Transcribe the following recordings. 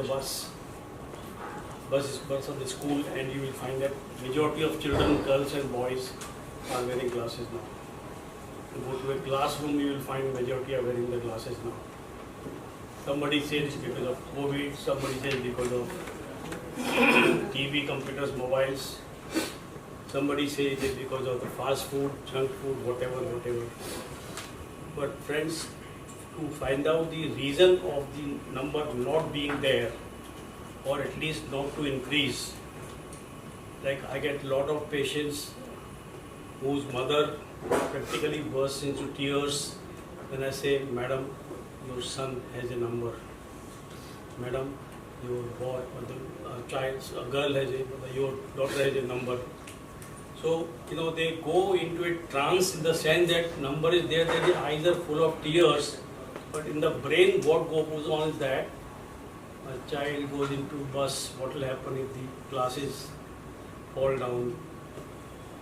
the bus of the school, and you will find that majority of children, girls and boys, are wearing glasses now. You go to a classroom, you will find majority are wearing the glasses now. Somebody says it's because of COVID, somebody says because of TV, computers, mobiles. Somebody says it's because of the fast food, junk food, whatever. But friends, to find out the reason of the number not being there, or at least not to increase, like I get a lot of patients whose mother practically bursts into tears when I say, "Madam, your son has a number. Madam, your boy or a girl has your daughter has a number." So, they go into a trance in the sense that number is there, their eyes are full of tears, but in the brain what goes on is that a child goes into bus, what will happen if the glasses fall down?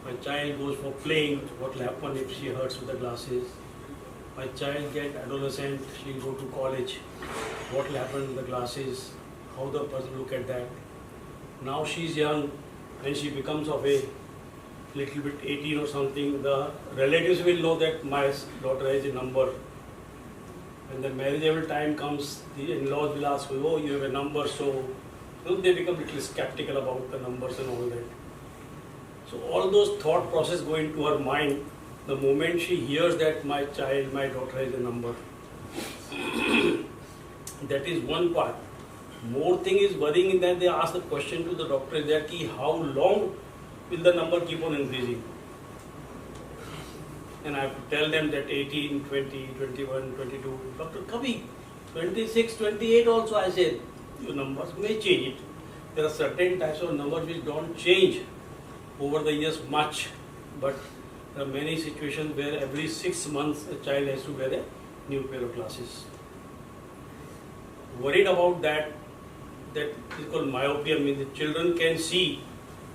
My child goes for playing, what will happen if she hurts with the glasses? My child gets adolescent, she will go to college, what will happen with the glasses? How the person look at that? Now she is young, when she becomes of a little bit 18 or something, the relatives will know that my daughter has a number. When the marriageable time comes, the in-laws will ask, "Oh, you have a number," so they become a little skeptical about the numbers and all that. So all those thought process go into her mind the moment she hears that my daughter has a number. That is one part. More thing is worrying in that they ask the question to the doctor that how long will the number keep on increasing? And I have to tell them that 18, 20, 21, 22, Dr. Kavi, 26, 28 also I said, your numbers may change. There are certain types of numbers which don't change over the years much, but there are many situations where every 6 months a child has to wear a new pair of glasses. Worried about that is called myopia, means the children can see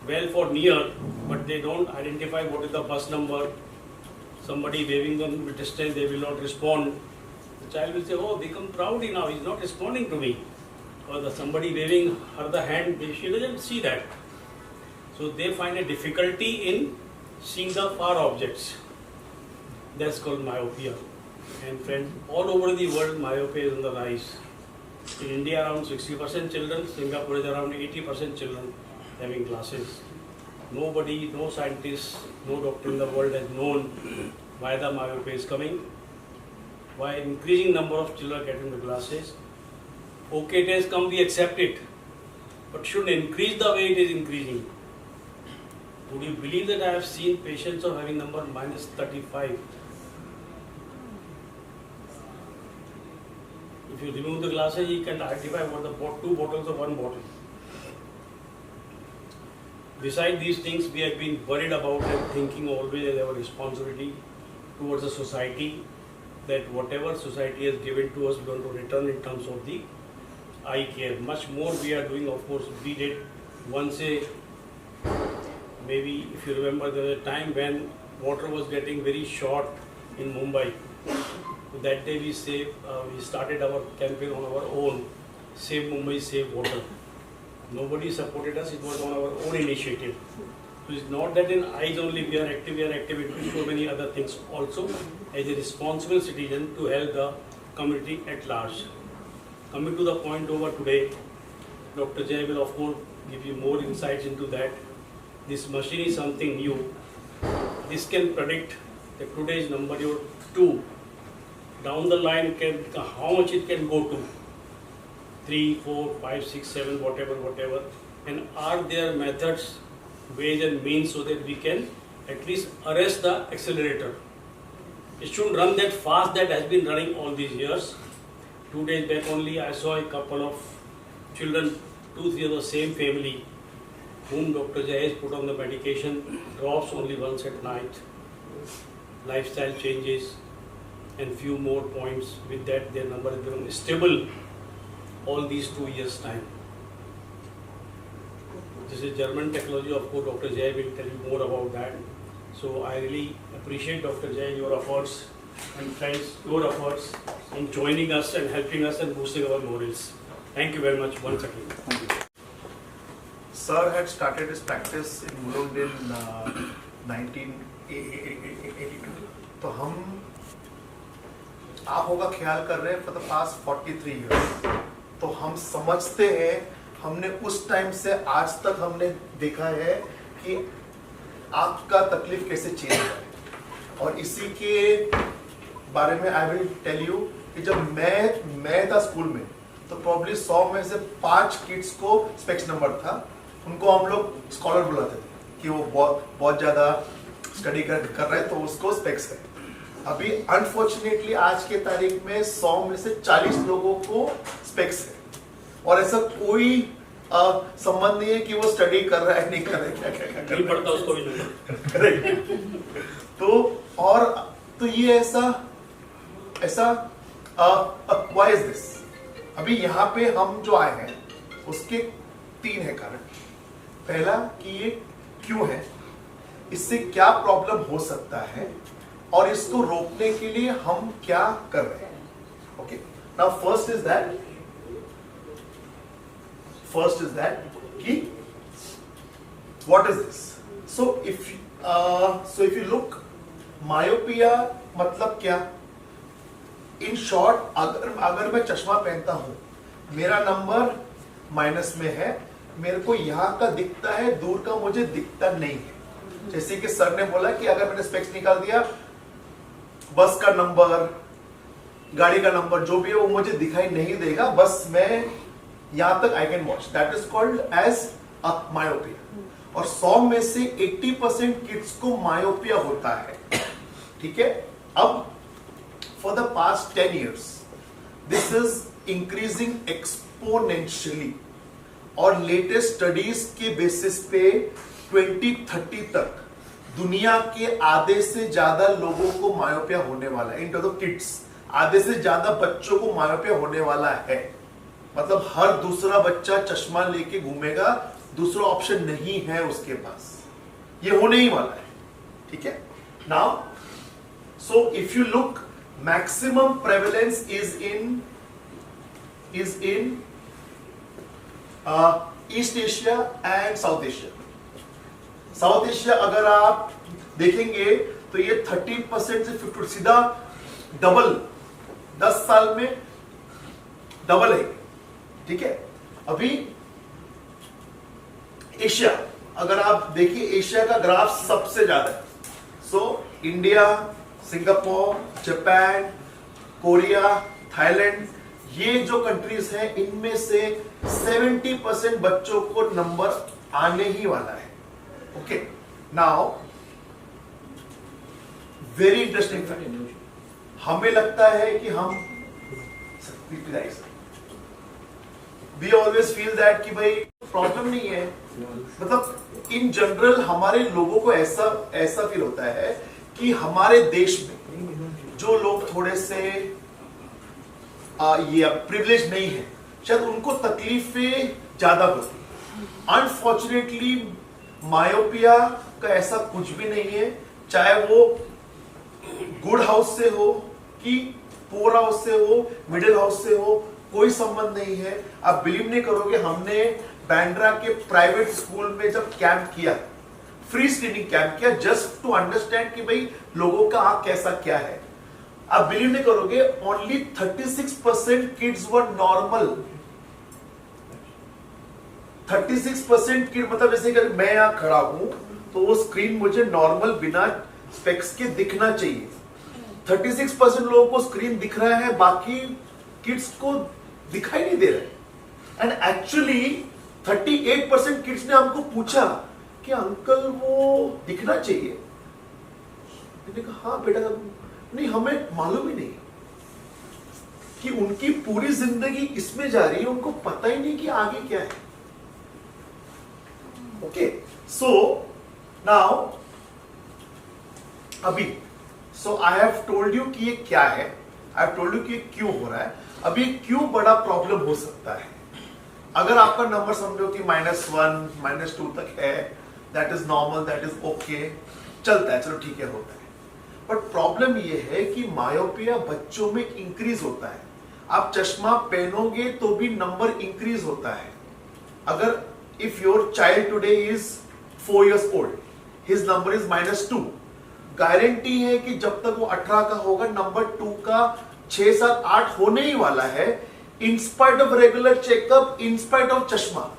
well for near, but they don't identify what is the bus number. Somebody waving them with distance, they will not respond. The child will say, "Oh, become proudy now, he's not responding to me." Or somebody waving her the hand, she doesn't see that. So they find a difficulty in seeing the far objects. That's called myopia. And friends, all over the world, myopia is on the rise. In India, around 60% children, Singapore is around 80% children having glasses. Nobody, no scientist, no doctor in the world has known why the myopia is coming, why increasing number of children are getting the glasses. Okay, it has come, we accept it, but should increase the way it is increasing. Would you believe that I have seen patients of having number -35? If you remove the glasses, you can identify what the 2 bottles or 1 bottle. Besides these things, we have been worried about and thinking always as our responsibility towards the society, that whatever society has given to us, we want to return in terms of the eye care. Much more we are doing, of course. We did once maybe if you remember, there was a time when water was getting very short in Mumbai. So that day we started our campaign on our own, Save Mumbai, Save Water. Nobody supported us, it was on our own initiative. So it's not that in eyes only we are active in so many other things also as a responsible citizen to help the community at large. Coming to the point over today, Dr. Jay will of course give you more insights into that. This machine is something new. This can predict the today's number, your 2. Down the line, how much it can go to. 3, 4, 5, 6, 7, whatever. And are there methods, ways and means so that we can at least arrest the accelerator? It shouldn't run that fast that has been running all these years. 2 days back only I saw a couple of children, 2, 3 of the same family, whom Dr. Jay has put on the medication, drops only once at night, lifestyle changes and few more points. With that their number has become stable all these 2 years time. This is German technology, of course Dr. Jay will tell you more about that. So I really appreciate Dr. Jay, your efforts, and friends, your efforts in joining us and helping us and boosting our morals. Thank you very much once again. Thank you. Sir had started his practice in Mulund in 1982. तो हम आप होगा ख्याल कर रहे हैं for the past 43 years. तो हम समझते हैं, हमने उस टाइम से आज तक हमने देखा है कि आपका तकलीफ कैसे चेंज है. और इसी के बारे में आई विल टेल यू कि जब मैं था स्कूल में तो प्रॉब्ली 100 में से 5 किड्स को स्पेक्स नंबर था. उनको हम लोग स्कॉलर बुलाते थे कि वो बहुत ज्यादा स्टडी कर रहे हैं तो उसको स्पेक्स है. अभी अनफॉर्चुनेटली आज के तारीख में 100 में से 40 लोगों को स्पेक्स है. और ऐसा कोई संबंध नहीं है कि वो स्टडी कर रहा है नहीं कर रहा है, क्या नहीं पढ़ता उसको भी नहीं. करेक्ट. तो ये ऐसा व्हाई इज दिस. अभी यहाँ पे हम जो आए हैं उसके 3 है कारण. पहला कि ये क्यों है, इससे क्या प्रॉब्लम हो सकता है और इसको रोकने के लिए हम क्या कर रहे हैं. Okay, now first is that कि what is this. So if you look, myopia मतलब क्या. इन शॉर्ट, अगर मैं चश्मा पहनता हूं, मेरा नंबर माइनस में है, मेरे को यहां का दिखता है, दूर का मुझे दिखता नहीं है. जैसे कि सर ने बोला कि अगर मैंने स्पेक्स निकाल दिया, बस का नंबर, गाड़ी का नंबर जो भी है वो मुझे दिखाई नहीं देगा, बस मैं यहां तक I can watch. That is called age myopia. और 100 में से 80% किड्स को मायोपिया होता है. ठीक है. अब for the past 10 years this is increasing exponentially और लेटेस्ट स्टडीज के बेसिस पे 2030 तक दुनिया के आधे से ज्यादा लोगों को मायोपिया होने वाला है. इन टर्म्स ऑफ किड्स, आधे से ज्यादा बच्चों को मायोपिया होने वाला है. मतलब हर दूसरा बच्चा चश्मा लेके घूमेगा, दूसरा ऑप्शन नहीं है उसके पास. ये होने ही वाला है. ठीक है. Now so if you look, maximum prevalence is in East Asia and South Asia. South Asia अगर आप देखेंगे तो ये 30% से 50, सीधा डबल, 10 साल में डबल है. ठीक है. अभी एशिया अगर आप देखिए, एशिया का ग्राफ सबसे ज्यादा है. So India, Singapore, Japan, Korea, Thailand, ये जो कंट्रीज हैं इनमें से 70% बच्चों को नंबर आने ही वाला है. Okay. Now very interesting fact. हमें लगता है कि हम वी ऑलवेज फील दैट कि भाई प्रॉब्लम नहीं है. मतलब इन जनरल हमारे लोगों को ऐसा फील होता है कि हमारे देश में जो लोग थोड़े से ये प्रिविलेज नहीं है, शायद उनको तकलीफें ज्यादा होती. अनफॉर्चुनेटली मायोपिया का ऐसा कुछ भी नहीं है. चाहे वो गुड हाउस से हो कि पुअर हाउस से हो, मिडिल हाउस से हो, कोई संबंध नहीं है. आप बिलीव नहीं करोगे, हमने बैंड्रा के प्राइवेट स्कूल में जब कैंप किया, फ्री स्क्रीनिंग कैंप किया, जस्ट टू अंडरस्टैंड कि भाई लोगों का आंख कैसा क्या है. आप बिलीव नहीं करोगे, only 36% kids were normal. 36% kid, मतलब जैसे कि मैं यहां खड़ा हूं तो वो स्क्रीन मुझे नॉर्मल बिना स्पेक्स के दिखना चाहिए. 36% लोगों को स्क्रीन दिख रहा है, बाकी किड्स को दिखाई नहीं दे रहा है. एंड एक्चुअली 38% किड्स ने हमको पूछा कि अंकल वो दिखना चाहिए. मैंने कहा हाँ बेटा, नहीं हमें मालूम ही नहीं कि उनकी पूरी जिंदगी इसमें जा रही है, उनको पता ही नहीं कि आगे क्या है. ओके. सो नाउ अभी आई हैव टोल्ड यू कि ये क्या है, आई हैव टोल्ड यू कि ये क्यों हो रहा है. अभी क्यों बड़ा प्रॉब्लम हो सकता है. अगर आपका नंबर समझो कि -1 -2 तक है, that is normal, that is okay, चलता है, चलो ठीक है, होता है. बट प्रॉब्लम ये है कि मायोपिया बच्चों में इंक्रीज होता है. आप चश्मा पहनोगे तो भी नंबर इंक्रीज होता है. अगर if your child today is 4 years old, his number is -2, guarantee है कि जब तक वो 18 का होगा नंबर 2 का 6, 7, 8 होने ही वाला है, in spite of regular checkup, in spite of चश्मा.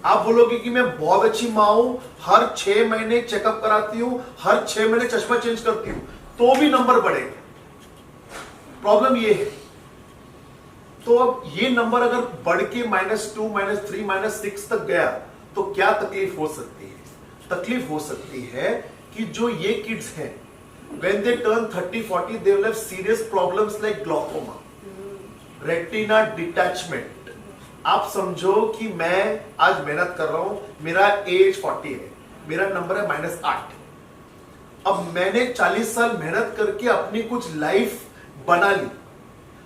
आप बोलोगे कि मैं बहुत अच्छी माँ हूं, हर 6 महीने चेकअप कराती हूं, हर 6 महीने चश्मा चेंज करती हूं, तो भी नंबर बढ़ेगा. प्रॉब्लम ये है. तो अब ये नंबर अगर बढ़ के -2, -3, -6 तक गया तो क्या तकलीफ हो सकती है? तकलीफ हो सकती है कि जो ये किड्स हैं, when they turn 30, 40, they will have serious problems like glaucoma, retina detachment. आप समझो कि मैं आज मेहनत कर रहा हूं, मेरा एज 40 है, मेरा नंबर है -8. अब मैंने 40 साल मेहनत करके अपनी कुछ लाइफ बना ली.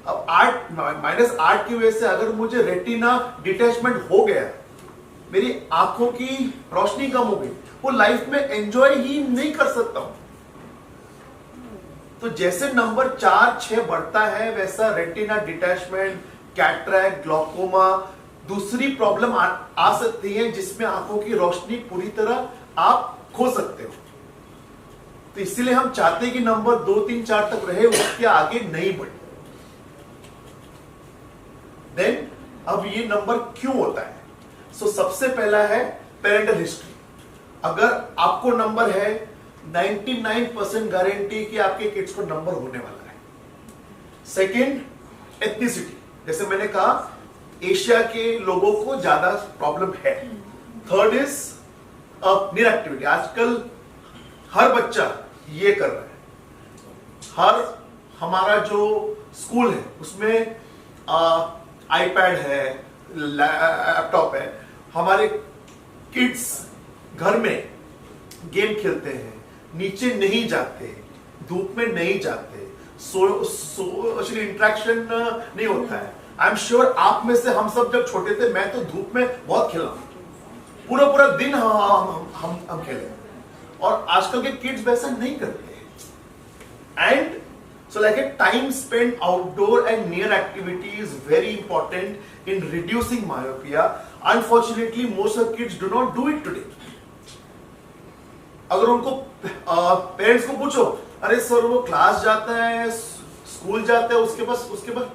अब -8 की वजह से अगर मुझे रेटिना डिटैचमेंट हो गया, मेरी आंखों की रोशनी कम हो गई, वो लाइफ में एंजॉय ही नहीं कर सकता हूं. तो जैसे नंबर 4, 6 बढ़ता है, वैसा रेटिना डिटैचमेंट, कैटरैक्ट, ग्लॉकोमा, दूसरी प्रॉब्लम आ सकती है जिसमें आंखों की रोशनी पूरी तरह आप खो सकते हो. तो इसलिए हम चाहते हैं कि नंबर 2, 3, 4 तक रहे, उसके आगे नहीं बढ़े. देन अब ये नंबर क्यों होता है? सो सबसे पहला है पेरेंटल हिस्ट्री. अगर आपको नंबर है, 99% गारंटी कि आपके किड्स को नंबर होने वाला है. Second, ethnicity. जैसे मैंने कहा, एशिया के लोगों को ज्यादा प्रॉब्लम है. थर्ड इज नीर एक्टिविटी. आजकल हर बच्चा ये कर रहा है. हमारा जो स्कूल है उसमें आईपैड है, लैपटॉप है. हमारे किड्स घर में गेम खेलते हैं, नीचे नहीं जाते, धूप में नहीं जाते, सोशल इंटरेक्शन नहीं होता है. आई एम श्योर आप में से हम सब जब छोटे थे, मैं तो धूप में बहुत खेला, पूरा दिन हम खेले. और आजकल के किड्स वैसा नहीं करते हैं. And so like a time spent outdoor and near activity is very important in reducing myopia. Unfortunately most of kids do not do it today. अगर उनको पेरेंट्स को पूछो, अरे सर वो क्लास जाता है, स्कूल जाता है, उसके पास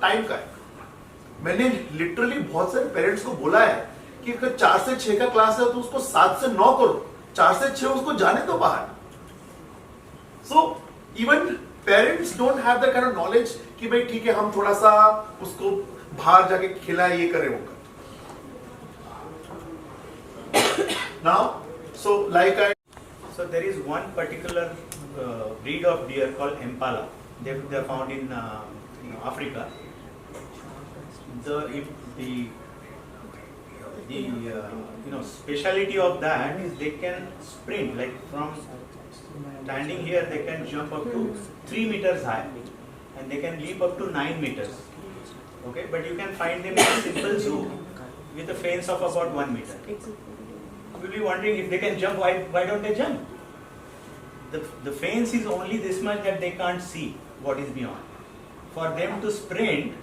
टाइम का है. मैंने लिटरली बहुत सारे पेरेंट्स को बोला है कि अगर 4 से 6 का क्लास है तो उसको 7 से 9 करो, 4 से 6 उसको जाने दो बाहर. So even parents don't have the kind of knowledge कि भाई ठीक है, हम थोड़ा सा उसको बाहर जाके खिलाए, ये करें, वो करें. Now so like So there is one particular breed of deer called Impala. They are found in Africa. The speciality of that is they can sprint, like from standing here they can jump up to 3 meters high, and they can leap up to 9 meters. Okay, but you can find them in a simple zoo with a fence of about 1 meter. You will be wondering, if they can jump, why don't they jump? The fence is only this much that they can't see what is beyond. For them to sprint,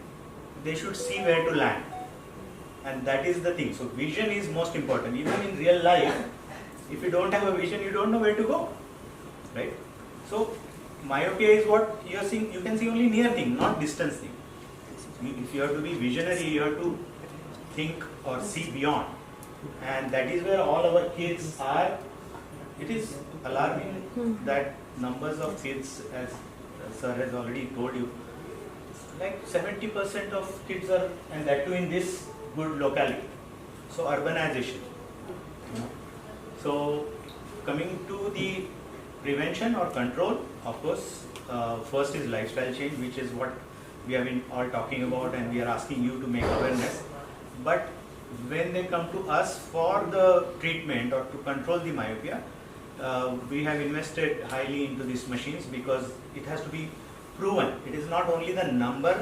they should see where to land, and that is the thing. So vision is most important. Even in real life, if you don't have a vision, you don't know where to go, right? So myopia is what you are seeing. You can see only near thing, not distance thing. If you have to be visionary, you have to think or see beyond, and that is where all our kids are. It is alarming that numbers of kids, as sir has already told you, like 70% of kids are, and that too in this good locality. So urbanization. So coming to the prevention or control, of course, first is lifestyle change, which is what we have been all talking about, and we are asking you to make awareness. But when they come to us for the treatment or to control the myopia, we have invested highly into these machines because it has to be proven. It is not only the number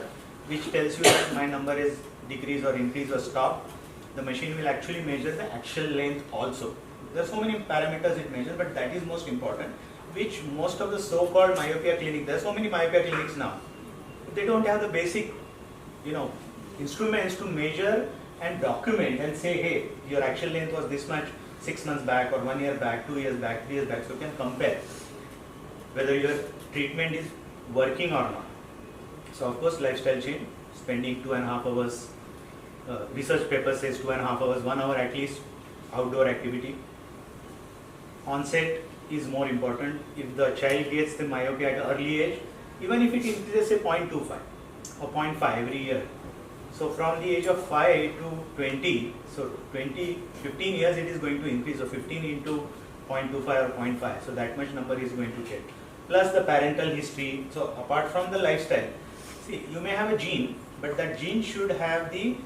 which tells you that my number is decrease or increase or stop. The machine will actually measure the axial length also. There are so many parameters it measures, but that is most important, which most of the so-called myopia clinics, there are so many myopia clinics now, they don't have the basic instruments to measure and document and say, hey, your axial length was this much 6 months back or 1 year back, 2 years back, 3 years back. So you can compare whether your treatment is working or not. So of course, lifestyle change, spending 2.5 hours, research paper says 2.5 hours, 1 hour at least outdoor activity. Onset is more important. If the child gets the myopia at an early age, even if it increases say 0.25 or 0.5 every year. So from the age of 5 to 20, so 15 years it is going to increase. So 15 into 0.25 or 0.5. So that much number is going to get. Plus the parental history. So apart from the lifestyle, see, you may have a gene, but that gene should have the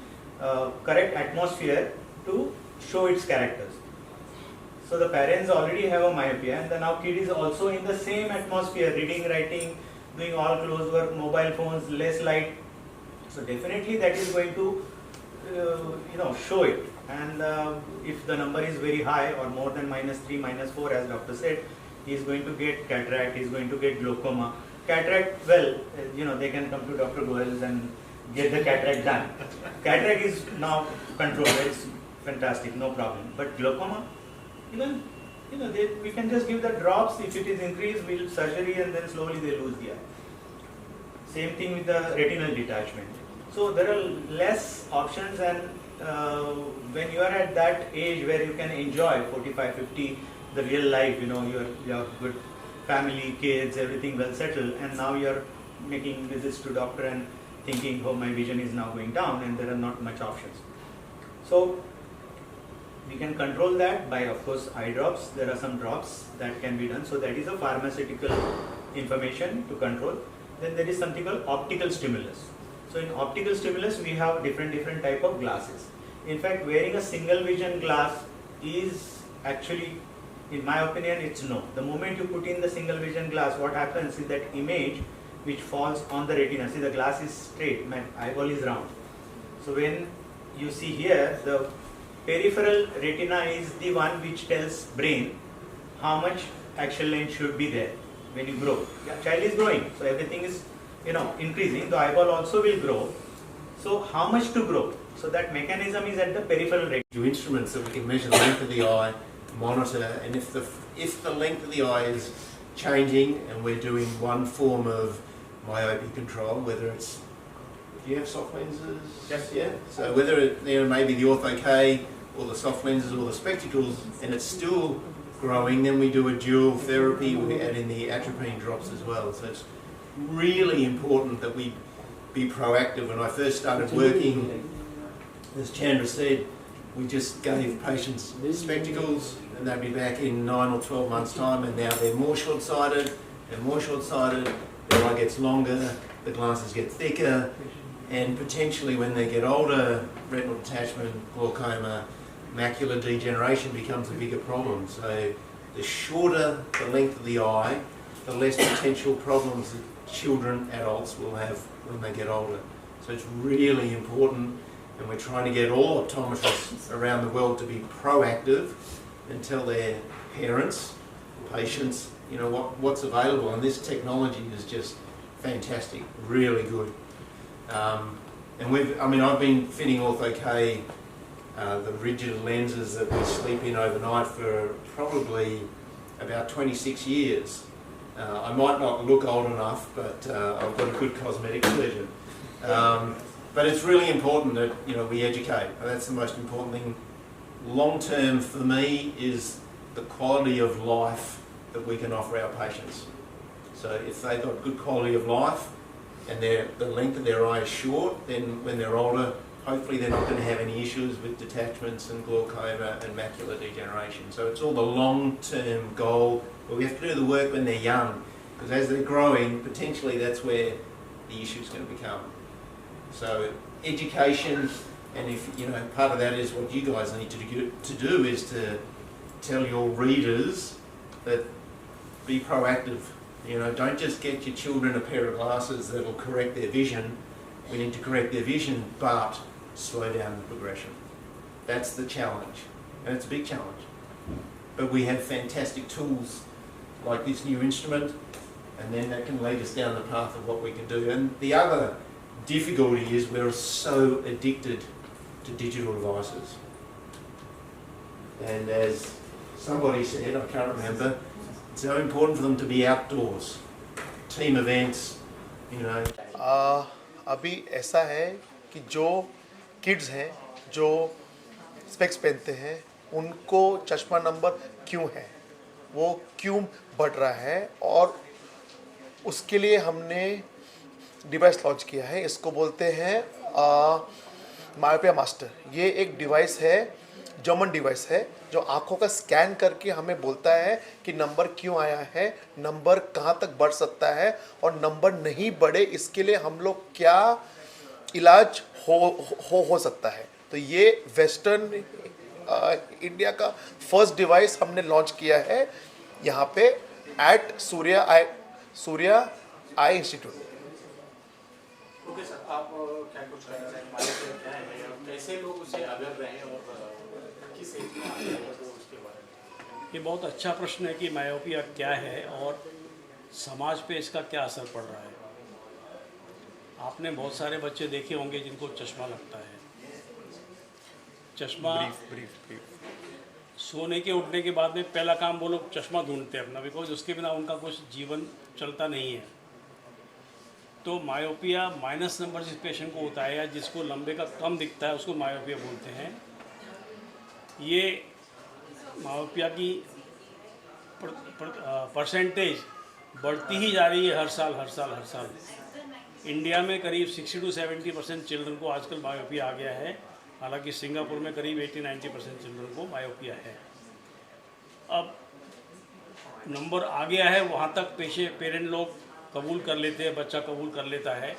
correct atmosphere to show its characters. So the parents already have a myopia, and the now kid is also in the same atmosphere, reading, writing, doing all close work, mobile phones, less light. So definitely that is going to show it. And if the number is very high or more than -3, -4, as doctor said, he is going to get cataract, he is going to get glaucoma. Cataract, well, they can come to Dr. Goels and get the cataract done. Cataract is now controlled, it's fantastic, no problem. But glaucoma, even, we can just give the drops. If it is increased, we'll surgery and then slowly they lose the eye. Same thing with the retinal detachment. So there are less options, and when you are at that age where you can enjoy 45, 50, the real life, you have good family, kids, everything well settled, and now you're making visits to doctor and thinking, oh, my vision is now going down, and there are not much options. So we can control that by, of course, eye drops. There are some drops that can be done. So that is a pharmaceutical information to control. Then there is something called optical stimulus. So in optical stimulus, we have different type of glasses. In fact, wearing a single vision glass is actually, in my opinion, it's no. The moment you put in the single vision glass, what happens is that image which falls on the retina. See, the glass is straight, my eyeball is round. So when you see here, the peripheral retina is the one which tells brain how much axial length should be there when you grow. Child is growing, so everything is increasing. The eyeball also will grow. So how much to grow? So that mechanism is at the peripheral retina. Instruments that we can measure the length of the eye, monitor, and if the length of the eye is changing and we're doing one form of myopia control, whether it's, do you have soft lenses? Yes. Yeah. So whether there may be the Ortho-K or the soft lenses or the spectacles, and it's still growing, then we do a dual therapy. We add in the atropine drops as well. So it's really important that we be proactive. When I first started working, as Chandra said, we just gave patients spectacles, and they'd be back in 9 or 12 months' time, and now they're more short-sighted and more short-sighted. Their eye gets longer, the glasses get thicker, and potentially when they get older, retinal detachment, glaucoma, macular degeneration becomes a bigger problem. So the shorter the length of the eye, the less potential problems that children, adults will have when they get older. So it's really important, and we're trying to get all optometrists around the world to be proactive and tell their parents, patients, what's available. And this technology is just fantastic, really good. And I've been fitting Ortho-K, the rigid lenses that we sleep in overnight for probably about 26 years. I might not look old enough, but I've got a good cosmetic surgeon. But it's really important that we educate. That's the most important thing. Long term for me is the quality of life that we can offer our patients. So if they've got good quality of life and the length of their eye is short, then when they're older, hopefully they're not going to have any issues with detachments and glaucoma and macular degeneration. So it's all the long-term goal, but we have to do the work when they're young, because as they're growing, potentially that's where the issue's going to become. So education, and if part of that is what you guys need to do is to tell your readers that be proactive. Don't just get your children a pair of glasses that will correct their vision. We need to correct their vision, but slow down the progression. That's the challenge, and it's a big challenge. But we have fantastic tools like this new instrument, and then that can lead us down the path of what we can do. And the other difficulty is we're so addicted to digital devices. And as somebody said, I can't remember, it's so important for them to be outdoors, team events, you know. अभी ऐसा है कि जो kids हैं जो specs पहनते हैं उनको चश्मा नंबर क्यों है, वो क्यों बढ़ रहा है, और उसके लिए हमने डिवाइस लॉन्च किया है. इसको बोलते हैं मायोपिया मास्टर. ये एक डिवाइस है, जर्मन डिवाइस है, जो आंखों का स्कैन करके हमें बोलता है कि नंबर क्यों आया है, नंबर कहाँ तक बढ़ सकता है, और नंबर नहीं बढ़े इसके लिए हम लोग क्या इलाज हो सकता है. तो ये वेस्टर्न इंडिया का फर्स्ट डिवाइस हमने लॉन्च किया है यहाँ पे एट सूर्या आई इंस्टीट्यूट. ओके सर, आप क्या कुछ कहना चाहेंगे? मायोपिया क्या है और कैसे लोग उसे अवेयर रहें और किस एज में आते हैं तो उसके बारे में? ये बहुत अच्छा प्रश्न है कि मायोपिया क्या है और समाज पे इसका क्या असर पड़ रहा है. आपने बहुत सारे बच्चे देखे होंगे जिनको चश्मा लगता है. चश्मा सोने के उठने के बाद में पहला काम वो लोग चश्मा ढूंढते हैं अपना, बिकॉज उसके बिना उनका कुछ जीवन चलता नहीं है. तो मायोपिया माइनस नंबर जिस पेशेंट को होता है या जिसको लंबे का कम दिखता है उसको मायोपिया बोलते हैं. ये मायोपिया की परसेंटेज बढ़ती ही जा रही है हर साल. इंडिया में करीब 60 to 70% चिल्ड्रन को आजकल मायोपिया आ गया है. हालांकि सिंगापुर में करीब 80-90% चिल्ड्रन को मायोपिया है. अब नंबर आ गया है वहाँ तक पेरेंट लोग कबूल कर लेते हैं, बच्चा कबूल कर लेता है,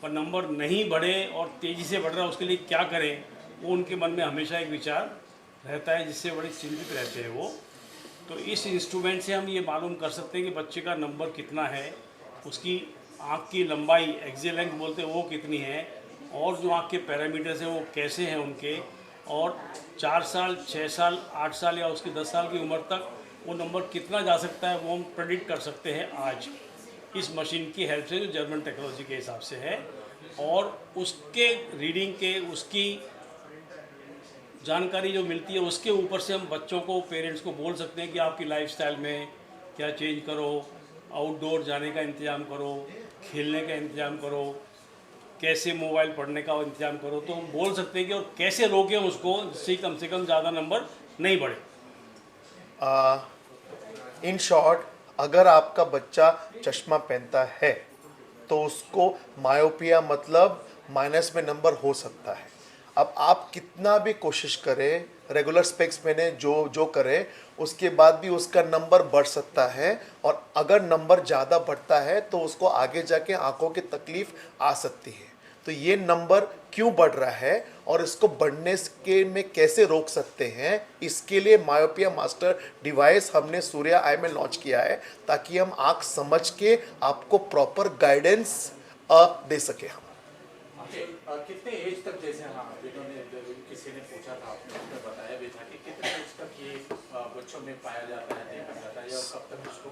पर नंबर नहीं बढ़े और तेज़ी से बढ़ रहा है उसके लिए क्या करें, वो उनके मन में हमेशा एक विचार रहता है जिससे बड़े चिंतित रहते हैं वो. तो इस इंस्ट्रूमेंट से हम ये मालूम कर सकते हैं कि बच्चे का नंबर कितना है, उसकी आँख की लंबाई एक्सियल लेंथ बोलते हैं वो कितनी है, और जो आँख के पैरामीटर्स हैं वो कैसे हैं उनके, और 4 साल 6 साल 8 साल या उसके 10 साल की उम्र तक वो नंबर कितना जा सकता है वो हम प्रेडिक्ट कर सकते हैं आज इस मशीन की हेल्प से जो जर्मन टेक्नोलॉजी के हिसाब से है. और उसके रीडिंग के उसकी जानकारी जो मिलती है उसके ऊपर से हम बच्चों को पेरेंट्स को बोल सकते हैं कि आपकी लाइफस्टाइल में क्या चेंज करो, आउटडोर जाने का इंतज़ाम करो, खेलने का इंतज़ाम करो, कैसे मोबाइल पढ़ने का इंतज़ाम करो. तो हम बोल सकते हैं कि और कैसे रोकें उसको जिससे कम से कम ज़्यादा नंबर नहीं बढ़े. इन शॉर्ट, अगर आपका बच्चा चश्मा पहनता है तो उसको मायोपिया मतलब माइनस में नंबर हो सकता है. अब आप कितना भी कोशिश करें, रेगुलर स्पेक्स पहने, जो करें, उसके बाद भी उसका नंबर बढ़ सकता है. और अगर नंबर ज़्यादा बढ़ता है तो उसको आगे जाके आंखों की तकलीफ आ सकती है. तो ये नंबर क्यों बढ़ रहा है और इसको बढ़ने के में कैसे रोक सकते हैं, इसके लिए मायोपिया मास्टर डिवाइस हमने सूर्या आई में लॉन्च किया है ताकि हम आँख समझ के आपको प्रॉपर गाइडेंस दे सके. हम कितने एज तक, जैसे हाँ किसी ने पूछा था, आपने बताया भी था कि कितने एज तक ये बच्चों में पाया जाता है, देखा जाता है, या कब तक इसको?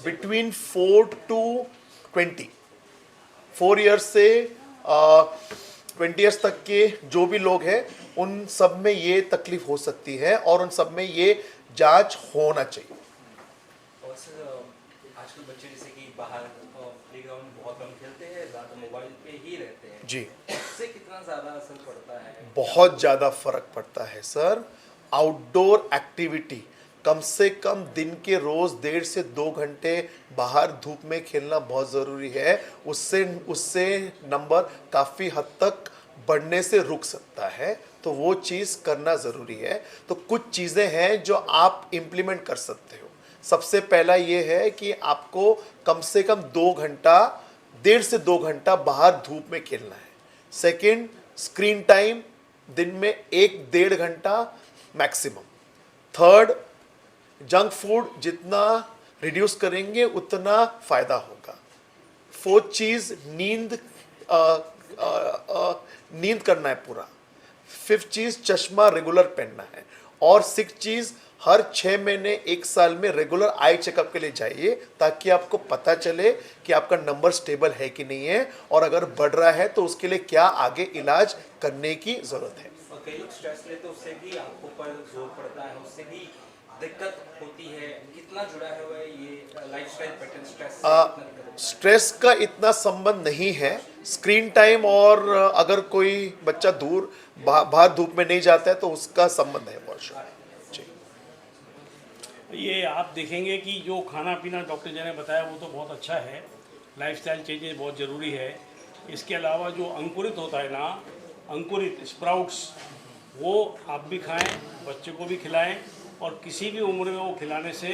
बिटवीन 4 to 20, 4 ईयर्स से 20 ईयर्स तक के जो भी लोग हैं उन सब में ये तकलीफ हो सकती है और उन सब में ये जांच होना चाहिए. और सर, आजकल बच्चे जैसे कि बाहर प्लेग्राउंड में बहुत कम खेलते हैं, ज़्यादा मोबाइल पे ही रहते हैं जी. इससे कितना ज़्यादा असर पड़ता है? बहुत ज़्यादा फर्क पड़ता है सर. आउटडोर एक्टिविटी कम से कम दिन के रोज़ 1.5 से 2 घंटे बाहर धूप में खेलना बहुत ज़रूरी है. उससे नंबर काफ़ी हद तक बढ़ने से रुक सकता है. तो वो चीज़ करना ज़रूरी है. तो कुछ चीज़ें हैं जो आप इम्प्लीमेंट कर सकते हो. सबसे पहला ये है कि आपको कम से कम 2 घंटा, 1.5 से 2 घंटा बाहर धूप में खेलना है. सेकंड, स्क्रीन टाइम दिन में 1-1.5 घंटा मैक्सिमम. थर्ड, जंक फूड जितना रिड्यूस करेंगे उतना फ़ायदा होगा. फोर्थ चीज़, नींद करना है पूरा. फिफ्थ चीज़, चश्मा रेगुलर पहनना है. और 6 चीज़, हर 6 महीने 1 साल में रेगुलर आई चेकअप के लिए जाइए, ताकि आपको पता चले कि आपका नंबर स्टेबल है कि नहीं है, और अगर बढ़ रहा है तो उसके लिए क्या आगे इलाज करने की ज़रूरत है। और कई लोग स्ट्रेस लेते हैं, उससे भी आंखों पर जोर पड़ता है, उससे भी दिक्कत होती है। कितना जुड़ा हुआ है ये लाइफस्टाइल पैटर्न स्ट्रेस से? कितना दिक्कत होता है? स्ट्रेस का इतना संबंध नहीं है, स्क्रीन टाइम और अगर कोई बच्चा दूर बाहर धूप में नहीं जाता है तो उसका संबंध है बहुत श्योर। ये आप देखेंगे कि जो खाना पीना डॉक्टर जी ने बताया वो तो बहुत अच्छा है, लाइफस्टाइल चेंजेस बहुत ज़रूरी है। इसके अलावा जो अंकुरित होता है ना, अंकुरित स्प्राउट्स, वो आप भी खाएं, बच्चे को भी खिलाएं, और किसी भी उम्र में वो खिलाने से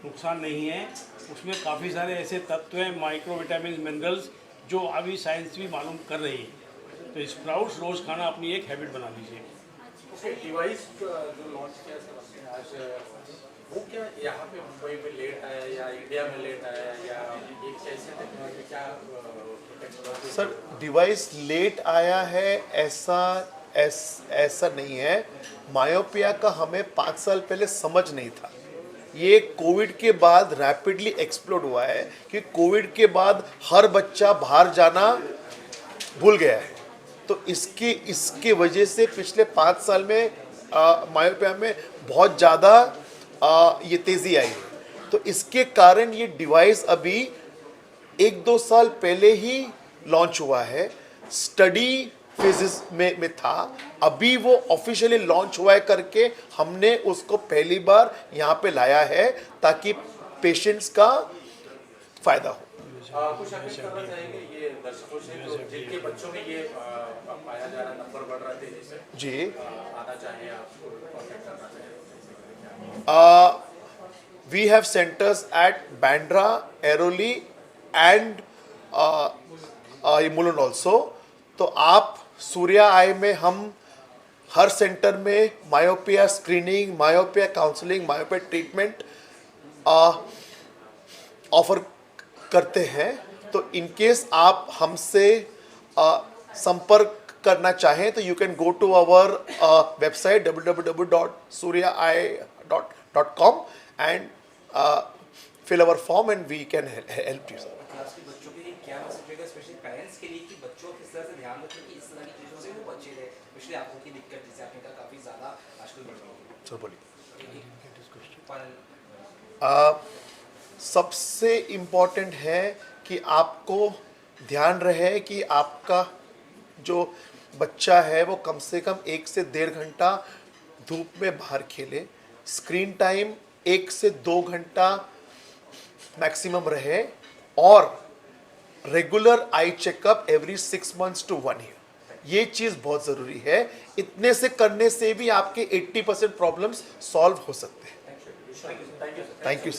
नुकसान नहीं है। उसमें काफ़ी सारे ऐसे तत्व हैं, माइक्रो विटामिन, मिनरल्स, जो अभी साइंस भी मालूम कर रही है। तो स्प्राउट्स रोज़ खाना अपनी एक हैबिट बना लीजिए। ओके, डिवाइस जो लॉन्च किया सर आपने आज, वो क्या यहाँ पे मुंबई में लेट आया या इंडिया में लेट आया, या एक कैसे टेक्नोलॉजी, क्या टेक्नोलॉजी? सर, डिवाइस लेट आया है ऐसा नहीं है। मायोपिया का हमें 5 साल पहले समझ नहीं था, ये कोविड के बाद रैपिडली एक्सप्लोड हुआ है, कि कोविड के बाद हर बच्चा बाहर जाना भूल गया है। तो इसके वजह से पिछले 5 साल में मायोपिया में बहुत ज़्यादा ये तेज़ी आई है। तो इसके कारण ये डिवाइस अभी 1-2 साल पहले ही लॉन्च हुआ है, स्टडी फेजेस में था, अभी वो ऑफिशियली लॉन्च हुआ है करके हमने उसको पहली बार यहाँ पे लाया है, ताकि पेशेंट्स का फ़ायदा हो। कुछ अपील करना चाहेंगे ये दर्शकों से, जो जिनके बच्चों में ये पाया जा रहा नंबर बढ़ रहा तेजी से, जी, आना चाहें, आपको कॉन्टेक्ट करना चाहें? we have centers at Bandra, Airoli and Mulund also. तो आप सूर्या आई में हम हर सेंटर में myopia screening, myopia counselling, myopia treatment offer करते हैं। तो इन केस आप हमसे संपर्क करना चाहें तो you can go to our website www.suryaeye.com and fill our form and we can help you, sir. Class के बच्चों के लिए क्या मैसेज रहेगा, स्पेशली पेरेंट्स के लिए, कि बच्चों किस तरह से ध्यान रखें कि इस तरह की चीज़ों से वो बचे रहे, स्पेशली आंखों की दिक्कत जिसे आपने कहा काफ़ी ज़्यादा आजकल बढ़ रही है? सर बोलिए। पर सबसे इम्पोर्टेंट है कि आपको ध्यान रहे कि आपका जो बच्चा है वो कम से कम 1 से 1.5 घंटा धूप में बाहर खेले, स्क्रीन टाइम 1 से 2 घंटा मैक्सिमम रहे, और regular eye checkup every 6 months to 1 year। ये चीज़ बहुत ज़रूरी है। इतने से करने से भी आपके 80% प्रॉब्लम्स सॉल्व हो सकते हैं। Thank you sir. Thank you sir. Thank you.